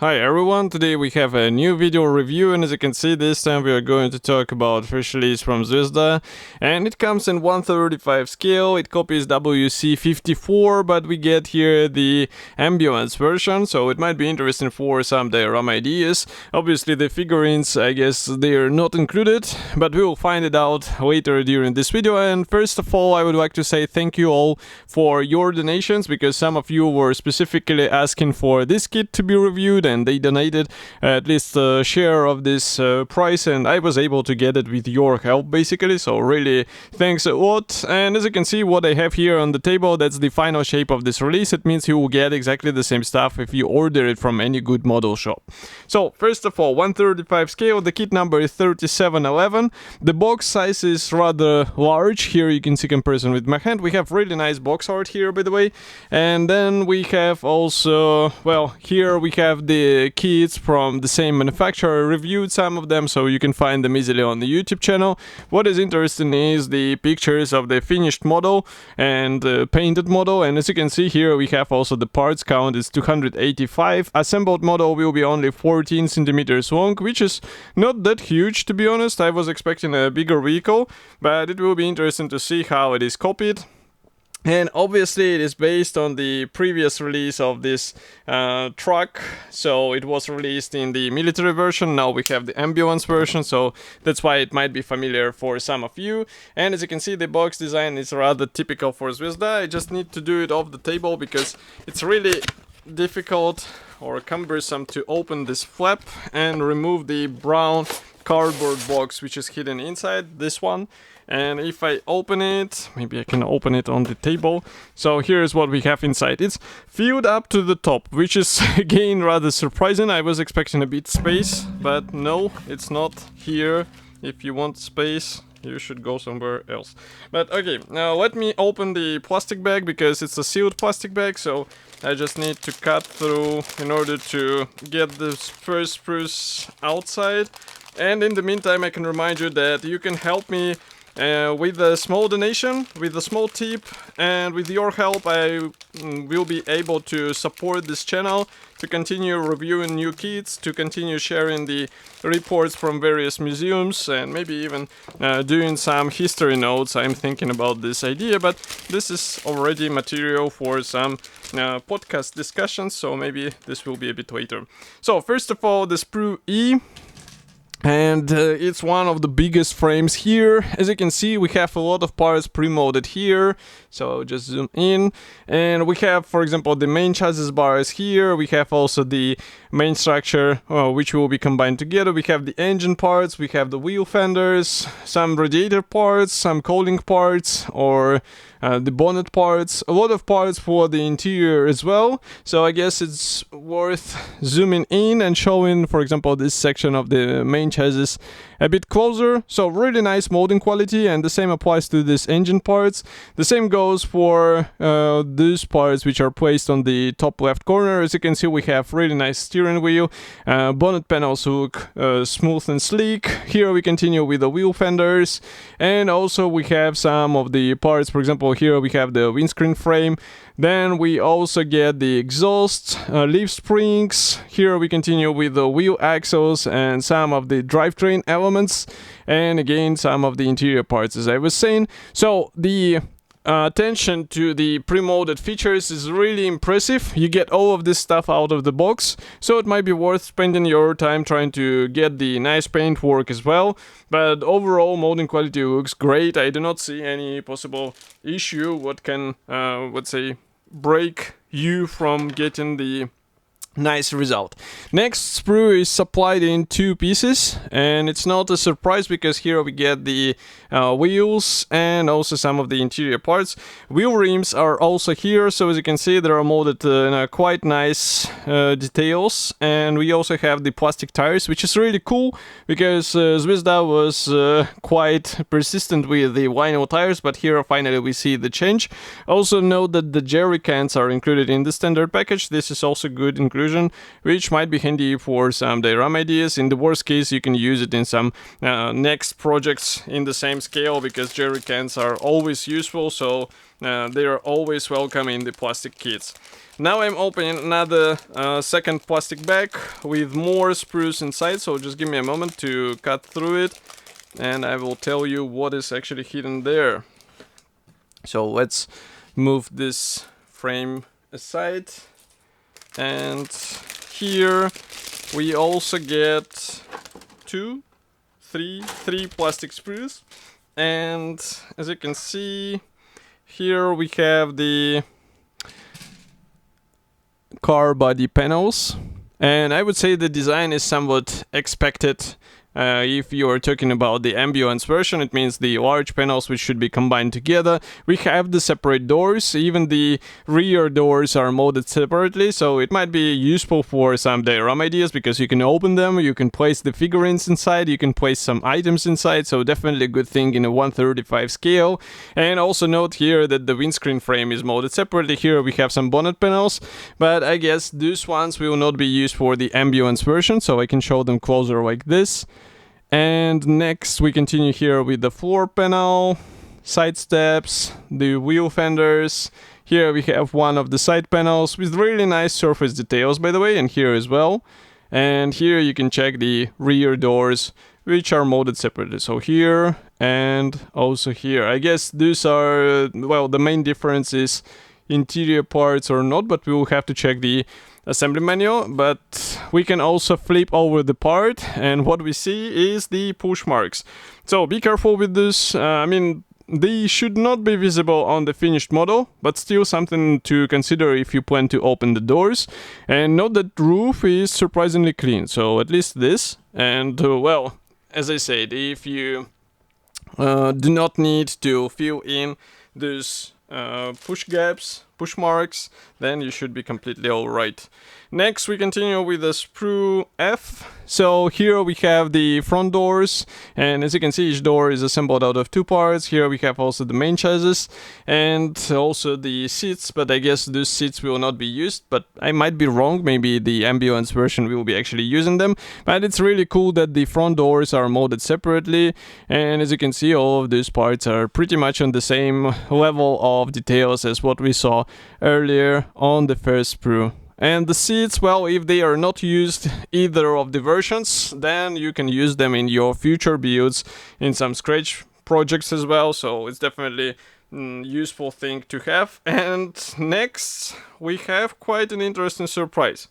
Hi everyone, today we have a new video review, and as you can see, this time we are going to talk about fresh release from Zvezda, and it comes in 1/35 scale. It copies WC-54, but we get here the ambulance version, so it might be interesting for some diorama ideas. Obviously the figurines, I guess they are not included, but we will find it out later during this video. And first of all, I would like to say thank you all for your donations, because some of you were specifically asking for this kit to be reviewed, and they donated at least a share of this price, and I was able to get it with your help basically, so really thanks a lot. And as you can see, what I have here on the table, that's the final shape of this release. It means you will get exactly the same stuff if you order it from any good model shop. So first of all, 1/35 scale, the kit number is 3711. The box size is rather large. Here you can see comparison with my hand. We have really nice box art here, by the way. And then we have also, well, here we have the kits from the same manufacturer. I reviewed some of them, so you can find them easily on the YouTube channel. What is interesting is the pictures of the finished model and painted model, and as you can see here, we have also the parts count is 285. Assembled model will be only 14 centimeters long, which is not that huge, to be honest. I was expecting a bigger vehicle, but it will be interesting to see how it is copied. And obviously it is based on the previous release of this truck, so it was released in the military version. Now we have the ambulance version, so that's why it might be familiar for some of you. And as you can see, the box design is rather typical for Zvezda. I just need to do it off the table because it's really difficult or cumbersome to open this flap and remove the brown cardboard box which is hidden inside this one. And if I open it, maybe I can open it on the table. So here's what we have inside. It's filled up to the top, which is again rather surprising. I was expecting a bit space, but no, it's not here. If you want space, you should go somewhere else. But okay, now let me open the plastic bag, because it's a sealed plastic bag, so I just need to cut through in order to get the first sprues outside. And in the meantime, I can remind you that you can help me with a small donation, with a small tip, and with your help I will be able to support this channel, to continue reviewing new kits, to continue sharing the reports from various museums, and maybe even doing some history notes. I'm thinking about this idea, but this is already material for some podcast discussions, so maybe this will be a bit later. So first of all, the sprue E. And it's one of the biggest frames here. As you can see, we have a lot of parts pre-molded here. So I'll just zoom in. And we have, for example, the main chassis bars here. We have also the main structure, which will be combined together. We have the engine parts, we have the wheel fenders, some radiator parts, some cooling parts, or the bonnet parts, a lot of parts for the interior as well. So I guess it's worth zooming in and showing, for example, this section of the main chassis a bit closer. So really nice molding quality, and the same applies to these engine parts. The same goes for these parts which are placed on the top left corner. As you can see, we have really nice steering wheel. Bonnet panels look smooth and sleek. Here we continue with the wheel fenders, and also we have some of the parts. For example, here we have the windscreen frame. Then we also get the exhaust, leaf springs. Here we continue with the wheel axles and some of the drivetrain elements, and again some of the interior parts, as I was saying. So the attention to the pre-molded features is really impressive. You get all of this stuff out of the box, so it might be worth spending your time trying to get the nice paint work as well. But overall, molding quality looks great. I do not see any possible issue what can, let's say, break you from getting the nice result. Next sprue is supplied in two pieces, and it's not a surprise because here we get the wheels and also some of the interior parts. Wheel rims are also here, so as you can see, they are molded in quite nice details. And we also have the plastic tires, which is really cool because Zvezda was quite persistent with the vinyl tires, but here finally we see the change. Also note that the jerry cans are included in the standard package. This is also good, including occlusion, which might be handy for some diorama ideas. In the worst case, you can use it in some next projects in the same scale, because jerry cans are always useful, so they are always welcome in the plastic kits. Now I'm opening another second plastic bag with more sprues inside, so just give me a moment to cut through it and I will tell you what is actually hidden there. So let's move this frame aside, and here we also get three plastic sprues, and as you can see here we have the car body panels, and I would say the design is somewhat expected. If you are talking about the ambience version, it means the large panels which should be combined together. We have the separate doors, even the rear doors are molded separately, so it might be useful for some diorama ideas, because you can open them, you can place the figurines inside, you can place some items inside, so definitely a good thing in a 1/35 scale. And also note here that the windscreen frame is molded separately. Here we have some bonnet panels, but I guess these ones will not be used for the ambience version, so I can show them closer like this. And next we continue here with the floor panel, side steps, the wheel fenders. Here we have one of the side panels with really nice surface details, by the way, and here as well. And here you can check the rear doors, which are molded separately. So here and also here. I guess these are, well, the main difference is interior parts or not, but we will have to check the assembly manual. But we can also flip over the part, and what we see is the push marks. So be careful with this. I mean, they should not be visible on the finished model, but still something to consider if you plan to open the doors. And note that the roof is surprisingly clean, so at least this. And well, as I said, if you do not need to fill in these push gaps, push marks, then you should be completely alright. Next we continue with the sprue F. So here we have the front doors, and as you can see, each door is assembled out of two parts. Here we have also the main chassis and also the seats, but I guess those seats will not be used, but I might be wrong, maybe the ambience version will be actually using them. But it's really cool that the front doors are molded separately, and as you can see, all of these parts are pretty much on the same level of details as what we saw earlier on the first sprue. And the seats, well, if they are not used either of the versions, then you can use them in your future builds in some scratch projects as well, so it's definitely useful thing to have. And next we have quite an interesting surprise.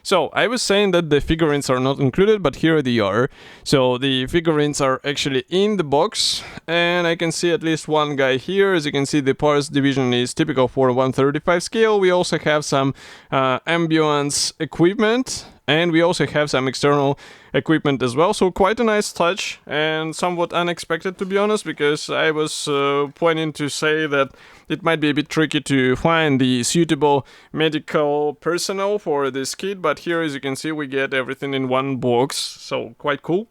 So I was saying that the figurines are not included, but here they are. So the figurines are actually in the box, and I can see at least one guy here. As you can see, the parts division is typical for 1/35 scale. We also have some ambience equipment, and we also have some external equipment as well. So quite a nice touch, and somewhat unexpected, to be honest, because I was planning to say that it might be a bit tricky to find the suitable medical personnel for this kit, but here, as you can see, we get everything in one box, so quite cool.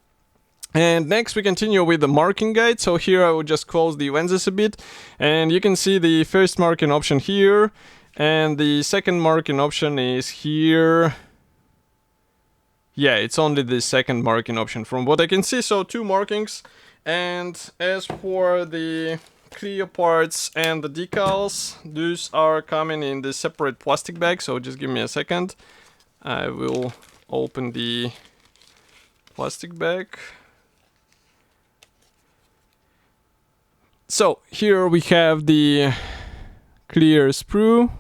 And next we continue with the marking guide. So here I will just close the lenses a bit, and you can see the first marking option here, and the second marking option is here. Yeah, it's only the second marking option from what I can see, so two markings. And as for the clear parts and the decals, those are coming in the separate plastic bag, so just give me a second. I will open the plastic bag. So here we have the clear sprue.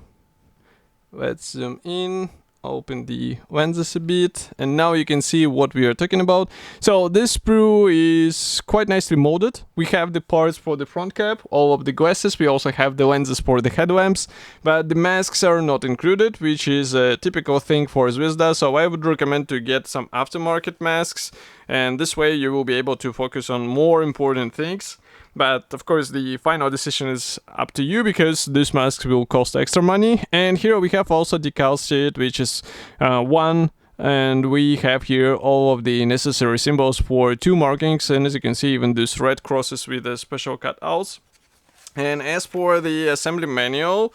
Let's zoom in, open the lenses a bit, and now you can see what we are talking about. So this sprue is quite nicely molded. We have the parts for the front cap, all of the glasses. We also have the lenses for the headlamps, but the masks are not included, which is a typical thing for Zvezda. So I would recommend to get some aftermarket masks, and this way you will be able to focus on more important things. But of course the final decision is up to you, because these masks will cost extra money. And here we have also decal sheet, which is one, and we have here all of the necessary symbols for two markings, and as you can see, even these red crosses with the special cutouts. And as for the assembly manual,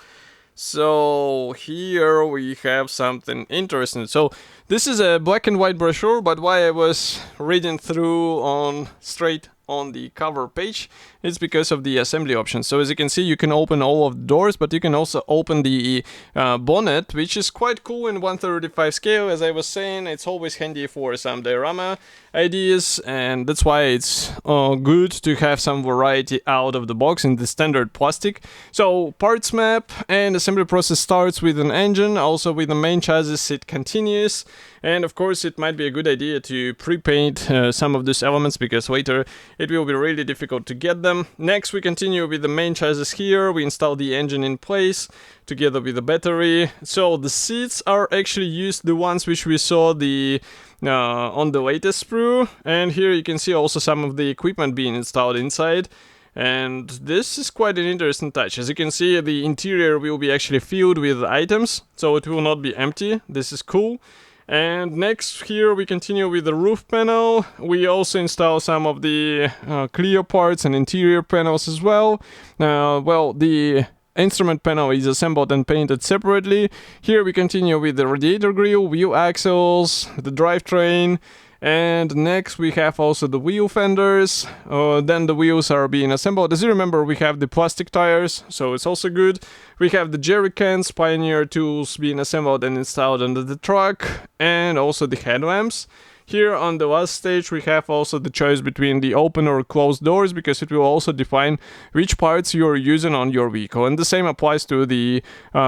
So here we have something interesting. So this is a black and white brochure, but why I was reading through on straight on the cover page, it's because of the assembly options. So as you can see, you can open all of the doors, but you can also open the bonnet, which is quite cool in 1/35 scale. As I was saying, it's always handy for some diorama ideas, and that's why it's good to have some variety out of the box in the standard plastic. So parts map and assembly process starts with an engine. Also with the main chassis it continues, and of course it might be a good idea to pre-paint some of these elements, because later it will be really difficult to get them. Next we continue with the main chassis here. We install the engine in place together with the battery. So the seats are actually used, the ones which we saw the on the latest sprue, and here you can see also some of the equipment being installed inside. And this is quite an interesting touch. As you can see, the interior will be actually filled with items, so it will not be empty. This is cool. And next here we continue with the roof panel. We also install some of the clear parts and interior panels as well. Well, the instrument panel is assembled and painted separately. Here we continue with the radiator grille, wheel axles, the drivetrain. And next we have also the wheel fenders. Then the wheels are being assembled. As you remember, we have the plastic tires, so it's also good. We have the jerry cans, Pioneer tools being assembled and installed under the truck, and also the headlamps. Here on the last stage we have also the choice between the open or closed doors, because it will also define which parts you are using on your vehicle. And the same applies to the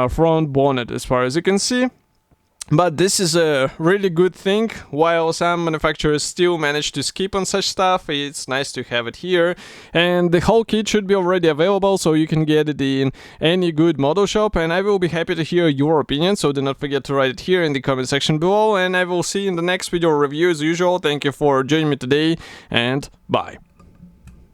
front bonnet, as far as you can see. But this is a really good thing. While some manufacturers still manage to skip on such stuff, it's nice to have it here. And the whole kit should be already available, so you can get it in any good model shop. And I will be happy to hear your opinion, so do not forget to write it here in the comment section below. And I will see you in the next video review as usual. Thank you for joining me today, and bye.